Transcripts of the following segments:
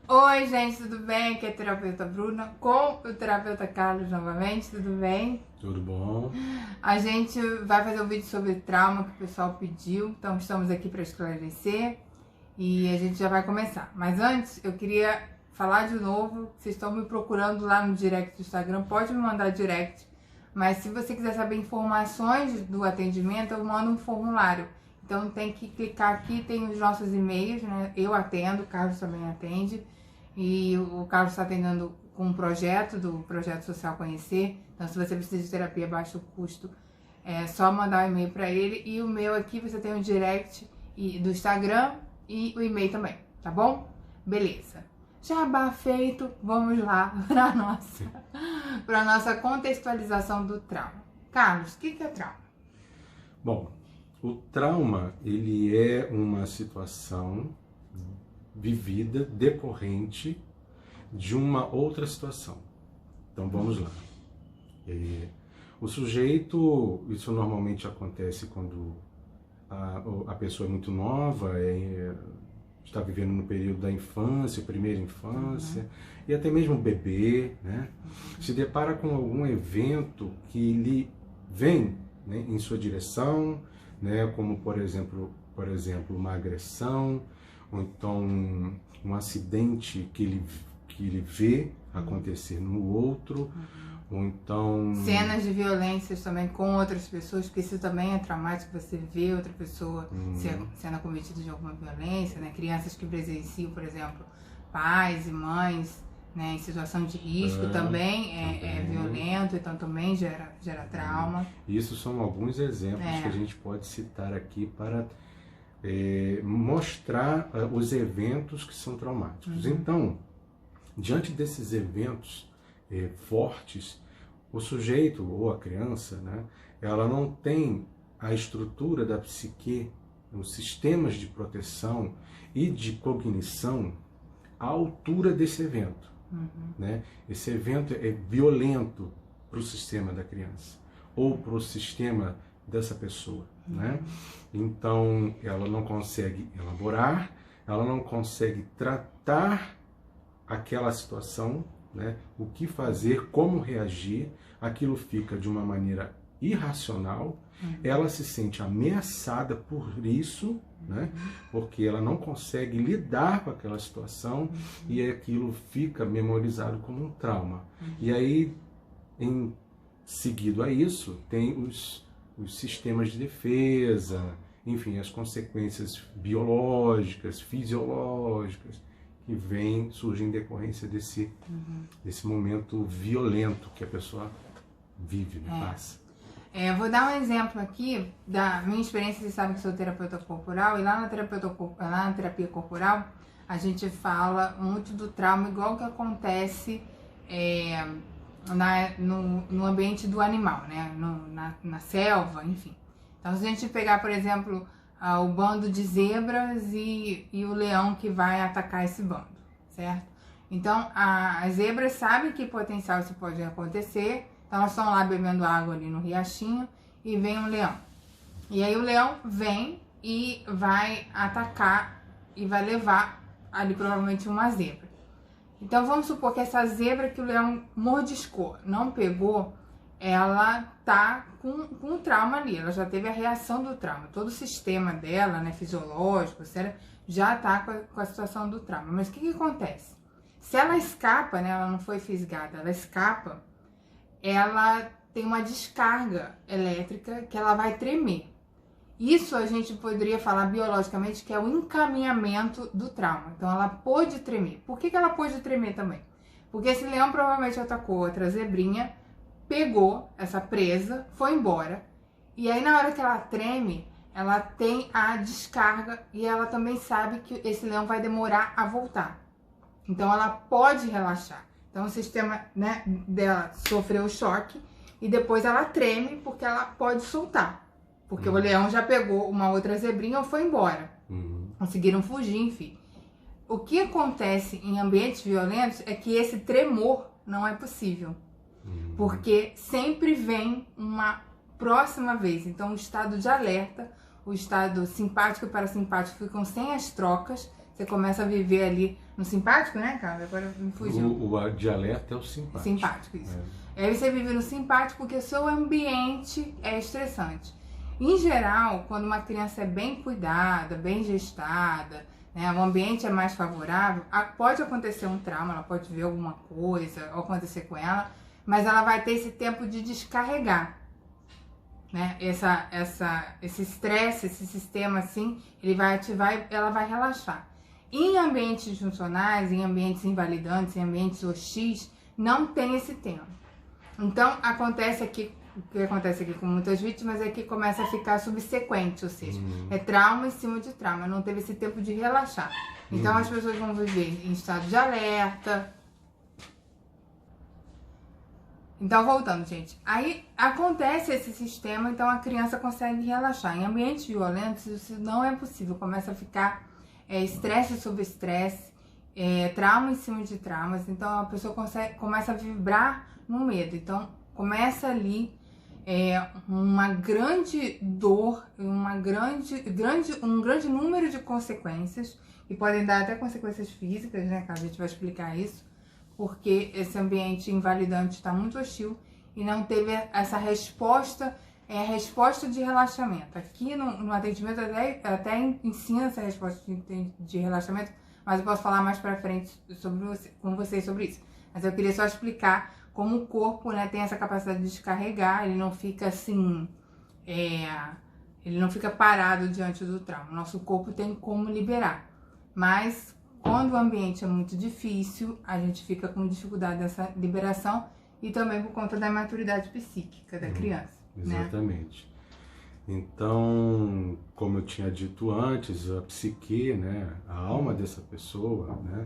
Oi, gente, tudo bem? Aqui é a terapeuta Bruna com o terapeuta Carlos novamente, tudo bem? Tudo bom? A gente vai fazer um vídeo sobre trauma que o pessoal pediu, então estamos aqui para esclarecer e a gente já vai começar. Mas antes, eu queria falar de novo, vocês estão me procurando lá no direct do Instagram, pode me mandar direct, mas se você quiser saber informações do atendimento, eu mando um formulário. Então tem que clicar aqui, tem os nossos e-mails, né? Eu atendo, o Carlos também atende. E o Carlos está atendendo com um projeto, do Projeto Social Conhecer. Então, se você precisa de terapia a baixo custo, é só mandar um e-mail para ele. E o meu aqui, você tem o direct do Instagram e o e-mail também, tá bom? Beleza. Jabá feito, vamos lá para a nossa contextualização do trauma. Carlos, o que é trauma? Bom, o trauma, ele é uma situação vivida, decorrente de uma outra situação. Então vamos lá. O sujeito, isso normalmente acontece quando a pessoa é muito nova, está vivendo no período da infância, primeira infância, e até mesmo o bebê, né? Se depara com algum evento que lhe vem, né, em sua direção, né, como por exemplo uma agressão, ou então um acidente que ele vê acontecer no outro, ou então... Cenas de violências também com outras pessoas, porque isso também é traumático, você vê outra pessoa sendo acometida de alguma violência, né? Crianças que presenciam, por exemplo, pais e mães, né, em situação de risco também é violento, então também gera trauma. Isso são alguns exemplos que a gente pode citar aqui para mostrar os eventos que são traumáticos. Então, diante desses eventos fortes, o sujeito ou a criança, né, ela não tem a estrutura da psique, os sistemas de proteção e de cognição à altura desse evento. Né? Esse evento é violento para o sistema da criança ou para o sistema dessa pessoa, né? Então ela não consegue elaborar, ela não consegue tratar aquela situação, né? O que fazer, como reagir, aquilo fica de uma maneira irracional, ela se sente ameaçada por isso, né? Porque ela não consegue lidar com aquela situação e aquilo fica memorizado como um trauma. E aí, em seguido a isso, tem os sistemas de defesa, enfim, as consequências biológicas, fisiológicas, que surgem em decorrência desse momento violento que a pessoa vive, passa. Eu vou dar um exemplo aqui da minha experiência. Vocês sabem que sou terapeuta corporal, e lá na terapia corporal a gente fala muito do trauma igual que acontece no ambiente do animal, né? Na selva, enfim. Então, se a gente pegar, por exemplo, o bando de zebras e o leão que vai atacar esse bando, certo? Então, as zebras sabem que potencial isso pode acontecer, então elas estão lá bebendo água ali no riachinho e vem um leão. E aí o leão vem e vai atacar e vai levar ali provavelmente uma zebra. Então vamos supor que essa zebra que o leão mordiscou, não pegou, ela tá com trauma ali, ela já teve a reação do trauma. Todo o sistema dela, né, fisiológico, já tá com a situação do trauma. Mas o que acontece? Se ela escapa, né, ela não foi fisgada, ela escapa, ela tem uma descarga elétrica que ela vai tremer. Isso a gente poderia falar biologicamente que é o encaminhamento do trauma. Então ela pôde tremer. Por que ela pôde tremer também? Porque esse leão provavelmente atacou outra zebrinha, pegou essa presa, foi embora. E aí na hora que ela treme, ela tem a descarga e ela também sabe que esse leão vai demorar a voltar. Então ela pode relaxar. Então o sistema, né, dela sofreu o choque e depois ela treme porque ela pode soltar. Porque o leão já pegou uma outra zebrinha ou foi embora. Conseguiram fugir, enfim. O que acontece em ambientes violentos é que esse tremor não é possível. Porque sempre vem uma próxima vez. Então o estado de alerta, o estado simpático e parasimpático ficam sem as trocas. você começa a viver ali no simpático, né, cara? Agora me fugiu. O de alerta é o simpático. Simpático, isso. Aí você vive no simpático porque o seu ambiente é estressante. Em geral, quando uma criança é bem cuidada, bem gestada, né, o ambiente é mais favorável, pode acontecer um trauma, ela pode ver alguma coisa ou acontecer com ela, mas ela vai ter esse tempo de descarregar, né? Esse estresse, esse sistema assim, ele vai ativar, ela vai relaxar. Em ambientes disfuncionais, em ambientes invalidantes, em ambientes hostis, não tem esse tempo. Então, o que acontece aqui com muitas vítimas é que começa a ficar subsequente, ou seja, é trauma em cima de trauma, não teve esse tempo de relaxar. Então, as pessoas vão viver em estado de alerta. Então, voltando, gente. Aí, acontece esse sistema, então a criança consegue relaxar. Em ambientes violentos, isso não é possível. Começa a ficar estresse sobre estresse, trauma em cima de traumas. Então, a pessoa começa a vibrar no medo. Então, começa ali uma grande dor, um grande número de consequências, que podem dar até consequências físicas, né, cara? A gente vai explicar isso, porque esse ambiente invalidante está muito hostil e não teve essa resposta, resposta de relaxamento. Aqui no atendimento até ensina essa resposta de relaxamento, mas eu posso falar mais pra frente com vocês sobre isso. Mas eu queria só explicar como o corpo, né, tem essa capacidade de descarregar, ele não fica assim, ele não fica parado diante do trauma. O nosso corpo tem como liberar, mas quando o ambiente é muito difícil, a gente fica com dificuldade dessa liberação e também por conta da imaturidade psíquica da criança. Exatamente. Né? Então, como eu tinha dito antes, a psique, né, a alma dessa pessoa, né,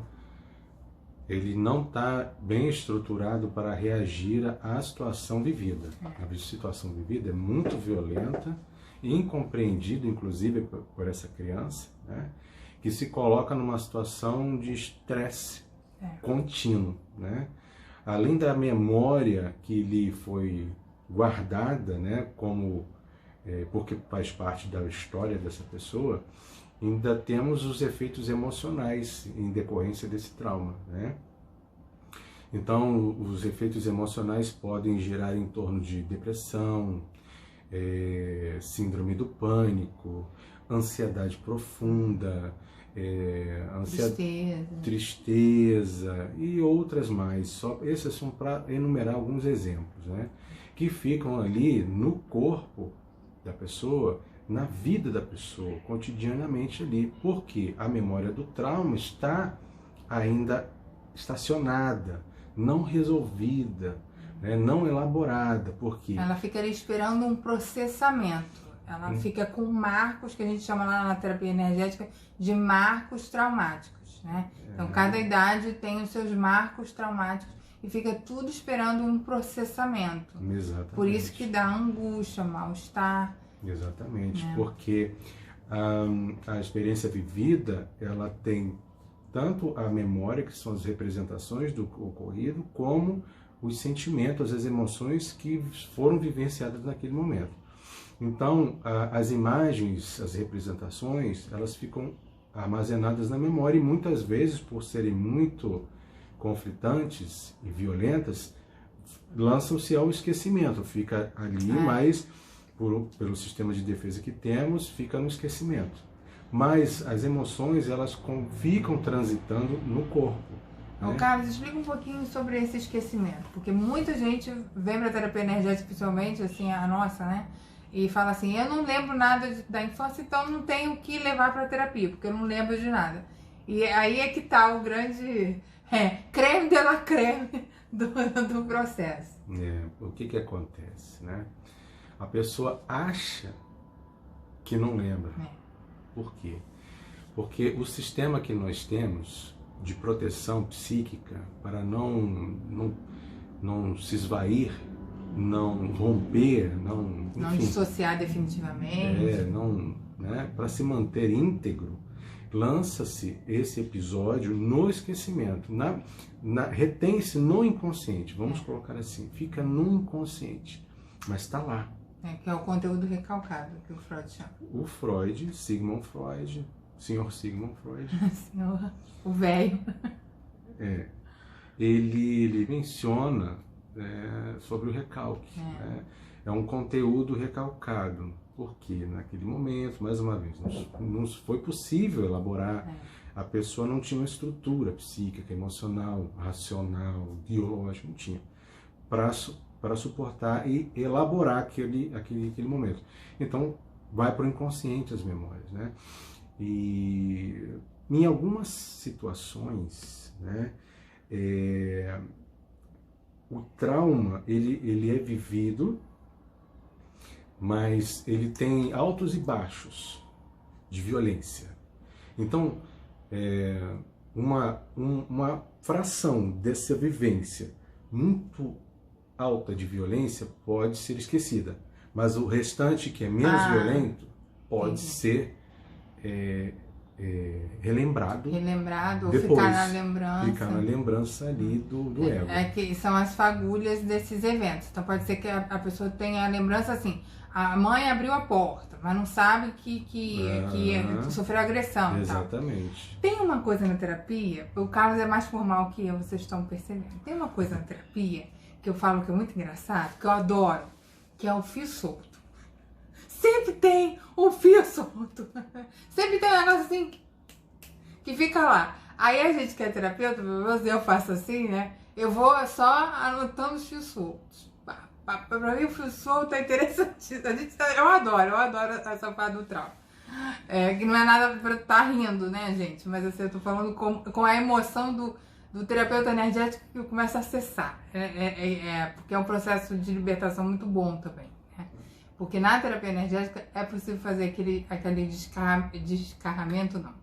ele não está bem estruturado para reagir à situação vivida. A situação vivida é muito violenta e incompreendida, inclusive, por essa criança, né, que se coloca numa situação de estresse contínuo, né? Além da memória que lhe foi guardada, né, porque faz parte da história dessa pessoa, ainda temos os efeitos emocionais em decorrência desse trauma, né? Então, os efeitos emocionais podem gerar em torno de depressão, síndrome do pânico, ansiedade profunda, tristeza e outras mais. Esses são para enumerar alguns exemplos, né? Que ficam ali no corpo da pessoa, na vida da pessoa, cotidianamente ali, porque a memória do trauma está ainda estacionada, não resolvida, né? Não elaborada, porque ela fica ali esperando um processamento. Ela fica com marcos, que a gente chama lá na terapia energética de marcos traumáticos, né? Então, cada idade tem os seus marcos traumáticos e fica tudo esperando um processamento. Exatamente. Por isso que dá angústia, mal-estar. Exatamente, porque a experiência vivida, ela tem tanto a memória, que são as representações do ocorrido, como os sentimentos, as emoções que foram vivenciadas naquele momento. Então, as imagens, as representações, elas ficam armazenadas na memória e muitas vezes, por serem muito conflitantes e violentas, lançam-se ao esquecimento. Fica ali, mas pelo sistema de defesa que temos, fica no esquecimento. Mas as emoções, elas ficam transitando no corpo. Então, Carlos, explica um pouquinho sobre esse esquecimento, porque muita gente vem para a terapia energética, principalmente, assim, a nossa, né? E fala assim, eu não lembro nada da infância, então não tenho que levar para terapia, porque eu não lembro de nada. E aí é que tá o grande creme de la creme do processo. O que acontece, né? A pessoa acha que não lembra. Por quê? Porque o sistema que nós temos de proteção psíquica para não se esvair, não romper, não dissociar definitivamente, né, para se manter íntegro, lança-se esse episódio no esquecimento, retém-se no inconsciente, vamos colocar assim, fica no inconsciente, mas está lá. Que é o conteúdo recalcado, que o Freud chama. O Freud, Sigmund Freud, Senhor Sigmund Freud, o velho. Ele menciona sobre o recalque. Né? É um conteúdo recalcado, porque naquele momento, mais uma vez, não foi possível elaborar. A pessoa não tinha uma estrutura psíquica, emocional, racional, biológica, não tinha, para suportar e elaborar aquele momento. Então, vai para o inconsciente as memórias, né? E em algumas situações, né, o trauma ele é vivido, mas ele tem altos e baixos de violência. Então, uma fração dessa vivência muito alta de violência pode ser esquecida, mas o restante, que é menos violento, pode ser relembrado ou depois, ficar na lembrança. Ficar na lembrança ali do ego. Que são as fagulhas desses eventos. Então pode ser que a pessoa tenha a lembrança assim, a mãe abriu a porta, mas não sabe que sofreu agressão. Exatamente. Tal. Tem uma coisa na terapia, o Carlos é mais formal que eu, vocês estão percebendo. Tem uma coisa na terapia que eu falo que é muito engraçado, que eu adoro, que é o fio solto. Sempre tem um fio solto. Sempre tem um negócio assim que fica lá. Aí a gente que é terapeuta, eu faço assim, né? Eu vou só anotando os fios soltos. Pra mim o fio solto é interessante. Eu adoro essa parte do trauma. Que não é nada pra estar rindo, né, gente? Mas assim, eu tô falando com a emoção do terapeuta energético que começa a acessar. Porque é um processo de libertação muito bom também. Porque na terapia energética é possível fazer aquele descarramento, não.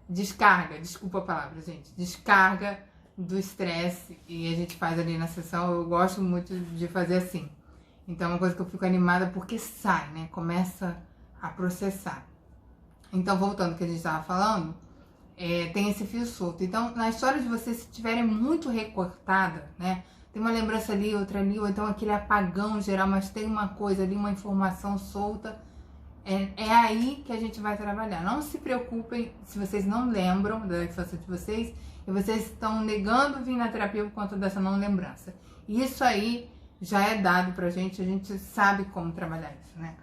Descarga, desculpa a palavra, gente. Descarga do estresse, e a gente faz ali na sessão. Eu gosto muito de fazer assim. Então é uma coisa que eu fico animada porque sai, né? Começa a processar. Então, voltando ao que a gente estava falando, tem esse fio solto. Então, na história de vocês, se estiverem muito recortada, né? Tem uma lembrança ali, outra ali, ou então aquele apagão geral, mas tem uma coisa ali, uma informação solta. É aí que a gente vai trabalhar. Não se preocupem se vocês não lembram da infância de vocês e vocês estão negando vir na terapia por conta dessa não lembrança. Isso aí já é dado pra gente, a gente sabe como trabalhar isso, né?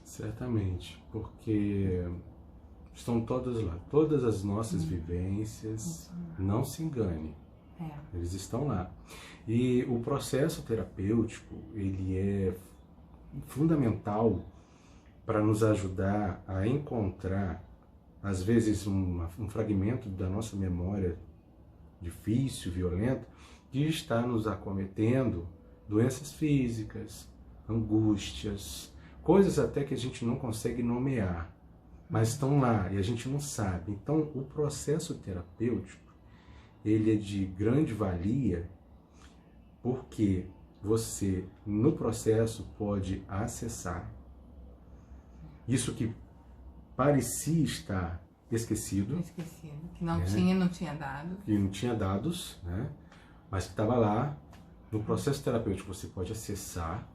Certamente, porque estão todas lá, todas as nossas vivências, não se engane. Eles estão lá. E o processo terapêutico, ele é fundamental para nos ajudar a encontrar, às vezes, um fragmento da nossa memória difícil, violenta, que está nos acometendo doenças físicas, angústias, coisas até que a gente não consegue nomear, mas estão lá e a gente não sabe. Então, o processo terapêutico, ele é de grande valia, porque você, no processo, pode acessar isso que parecia estar esquecido, que não tinha dado. Que não tinha dados, né? Mas que estava lá. No processo terapêutico você pode acessar,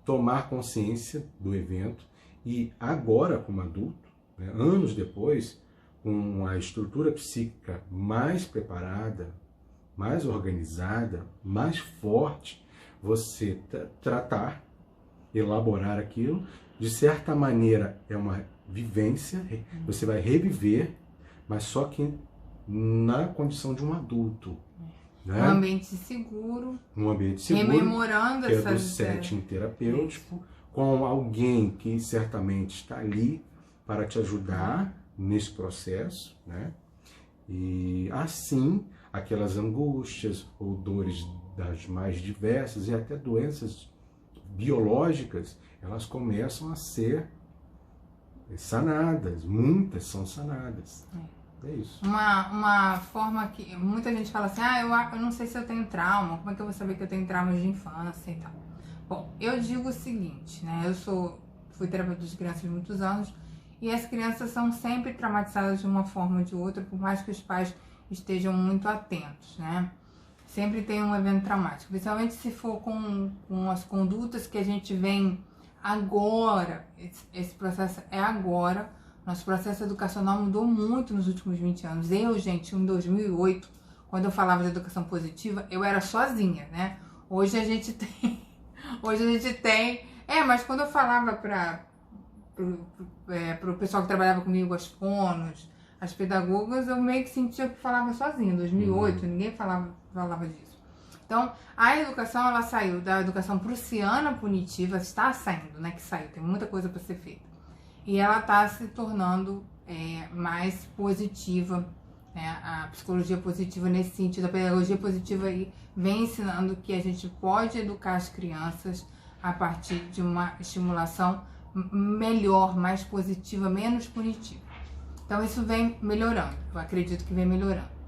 tomar consciência do evento e agora, como adulto, né, anos depois, com a estrutura psíquica mais preparada, mais organizada, mais forte, você tratar, elaborar aquilo. De certa maneira é uma vivência, você vai reviver, mas só que na condição de um adulto. Né? Um ambiente seguro. Um ambiente seguro, rememorando que é do setting terapêutico, com alguém que certamente está ali para te ajudar nesse processo, né? E assim, aquelas angústias ou dores das mais diversas e até doenças biológicas, elas começam a ser sanadas, muitas são sanadas. É isso. Uma forma que muita gente fala assim, eu não sei se eu tenho trauma, como é que eu vou saber que eu tenho traumas de infância e tal. Bom, eu digo o seguinte, né, fui terapeuta de crianças de muitos anos, e as crianças são sempre traumatizadas de uma forma ou de outra, por mais que os pais estejam muito atentos, né? Sempre tem um evento traumático, principalmente se for com as condutas que a gente vem agora, esse processo é agora. Nosso processo educacional mudou muito nos últimos 20 anos. Eu, gente, em 2008, quando eu falava de educação positiva, eu era sozinha, né? Hoje a gente tem... mas quando eu falava pro pessoal que trabalhava comigo, as fonos, as pedagogas, eu meio que sentia que falava sozinha. Em 2008, ninguém falava disso. Então, a educação, ela saiu da educação prussiana punitiva, está saindo, né? Que saiu, tem muita coisa para ser feita. E ela está se tornando mais positiva, né? A psicologia positiva nesse sentido, a pedagogia positiva aí vem ensinando que a gente pode educar as crianças a partir de uma estimulação melhor, mais positiva, menos punitiva. Então isso vem melhorando, eu acredito que vem melhorando.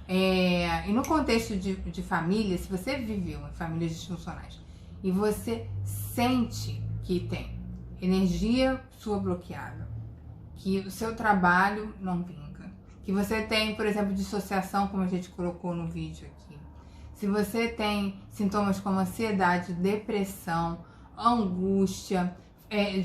E no contexto de família, se você viveu em famílias disfuncionais e você sente que tem energia sua bloqueada, que o seu trabalho não vinga, que você tem, por exemplo, dissociação, como a gente colocou no vídeo aqui, se você tem sintomas como ansiedade, depressão, angústia,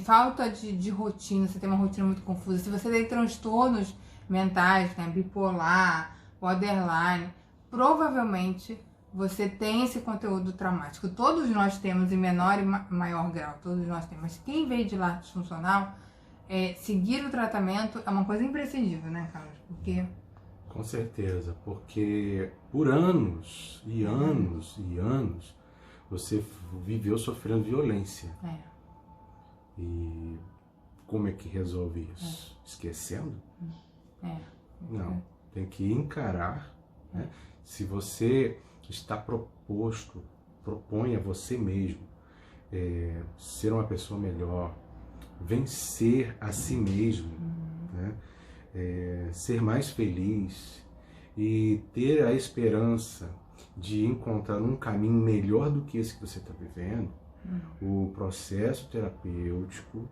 falta de rotina, você tem uma rotina muito confusa, se você tem transtornos mentais, né, bipolar, borderline, provavelmente você tem esse conteúdo traumático. Todos nós temos em menor e maior grau, todos nós temos. Mas quem veio de lar disfuncional, seguir o tratamento é uma coisa imprescindível, né, Carlos? Porque... Com certeza, porque por anos e anos e anos você viveu sofrendo violência. E como é que resolve isso? Esquecendo? Não, tem que encarar, né? Se você está propõe a você mesmo ser uma pessoa melhor, vencer a si mesmo, né? Ser mais feliz e ter a esperança de encontrar um caminho melhor do que esse que você está vivendo, o processo terapêutico,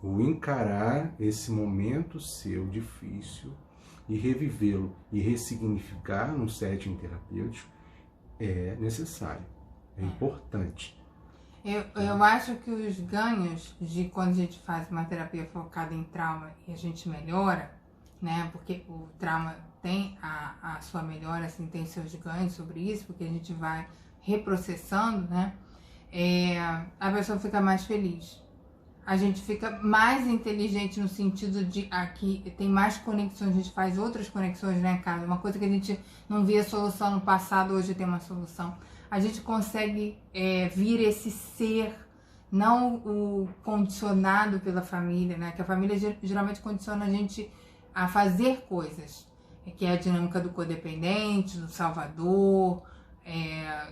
o encarar esse momento seu difícil e revivê-lo e ressignificar num setting terapêutico é necessário, é importante. Eu acho que os ganhos de quando a gente faz uma terapia focada em trauma e a gente melhora, né? Porque o trauma tem a sua melhora, assim, tem seus ganhos sobre isso, porque a gente vai reprocessando, né? A pessoa fica mais feliz. A gente fica mais inteligente no sentido de aqui tem mais conexões, a gente faz outras conexões, né, cara? Uma coisa que a gente não via solução no passado, hoje tem uma solução. A gente consegue vir esse ser, não o condicionado pela família, né? Que a família geralmente condiciona a gente a fazer coisas, que é a dinâmica do codependente, do salvador,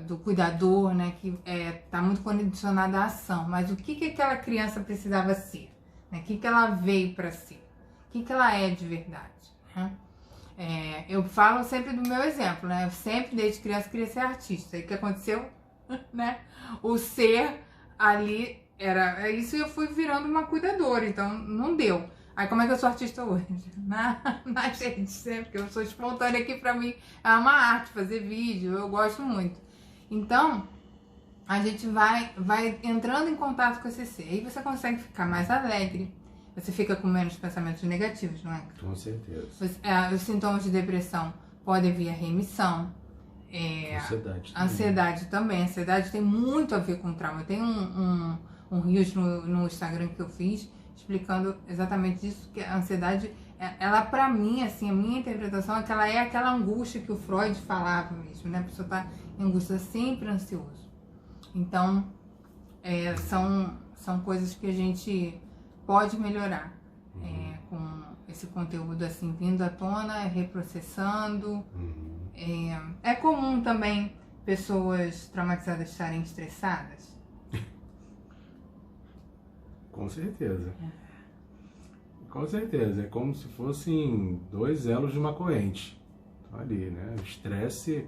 do cuidador, né? Que tá muito condicionada à ação. Mas o que aquela criança precisava ser? Né? O que ela veio para ser? O que ela é de verdade? Né? Eu falo sempre do meu exemplo, né? Eu sempre, desde criança, queria ser artista. E o que aconteceu? Né? O ser ali era isso e eu fui virando uma cuidadora, então não deu. Aí como é que eu sou artista hoje? Na gente, sempre, porque eu sou espontânea aqui, pra mim é uma arte fazer vídeo, eu gosto muito. Então, a gente vai entrando em contato com esse ser, aí você consegue ficar mais alegre, você fica com menos pensamentos negativos, não é? Com certeza. Os sintomas de depressão podem vir a remissão. Ansiedade também. Ansiedade tem muito a ver com trauma. Tem um Reels no Instagram que eu fiz explicando exatamente isso, que a ansiedade, ela pra mim, assim, a minha interpretação é que ela é aquela angústia que o Freud falava mesmo, né? A pessoa tá em angústia, sempre ansioso. Então, são coisas que a gente pode melhorar com esse conteúdo assim vindo à tona, reprocessando. É comum também pessoas traumatizadas estarem estressadas? Com certeza. Com certeza. É como se fossem dois elos de uma corrente. Ali, né? O estresse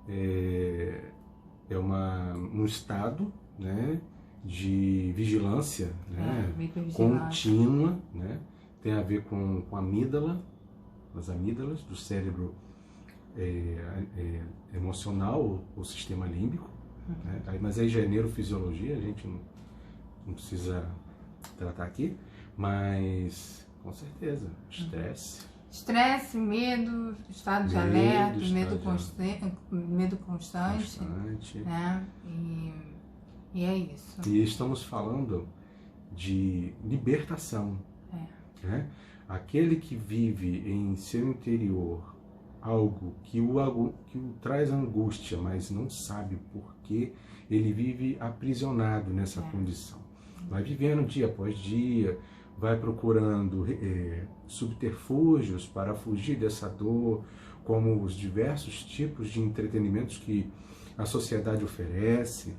é um estado, né, de vigilância, né, contínua, né, tem a ver com a amígdala, as amígdalas do cérebro emocional, o sistema límbico, né? Mas aí já é neurofisiologia, a gente não precisa tratar aqui, mas com certeza, estresse. Estresse, medo, estado de alerta, medo constante, né? E é isso. E estamos falando de libertação. Né? Aquele que vive em seu interior algo que o traz angústia, mas não sabe por que ele vive aprisionado nessa condição. Vai vivendo dia após dia, vai procurando subterfúgios para fugir dessa dor, como os diversos tipos de entretenimentos que a sociedade oferece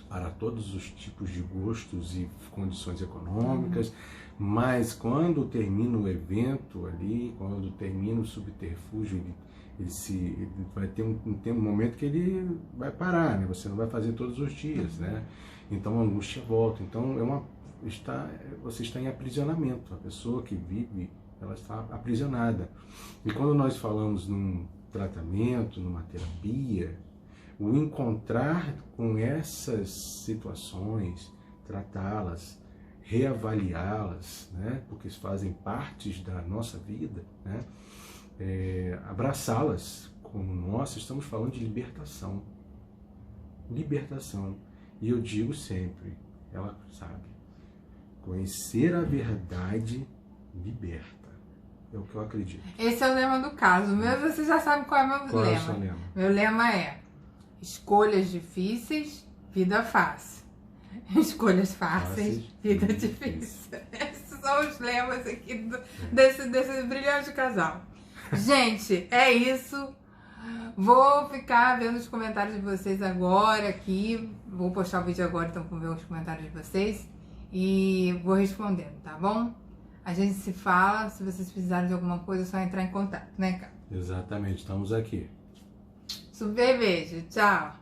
para todos os tipos de gostos e condições econômicas, mas quando termina o evento ali, quando termina o subterfúgio, ele vai ter um momento que ele vai parar, né? Você não vai fazer todos os dias, né? Então a angústia volta. Então você está em aprisionamento. A pessoa que vive, ela está aprisionada. E quando nós falamos num tratamento, numa terapia, o encontrar com essas situações, tratá-las, reavaliá-las, né? Porque fazem partes da nossa vida, né? Abraçá-las como nós estamos falando de libertação. Libertação. E eu digo sempre, ela sabe, conhecer a verdade liberta. É o que eu acredito. Esse é o lema do caso. O meu, você já sabe qual é o meu Qual lema. É o seu lema? Meu lema é: escolhas difíceis, vida fácil. Escolhas fáceis, vida difícil. Esses são os lemas aqui desse brilhante casal. Gente, é isso. Vou ficar vendo os comentários de vocês agora aqui. Vou postar o vídeo agora, então, para ver os comentários de vocês. E vou respondendo, tá bom? A gente se fala. Se vocês precisarem de alguma coisa, é só entrar em contato, né, cara? Exatamente, estamos aqui. Super beijo. Tchau.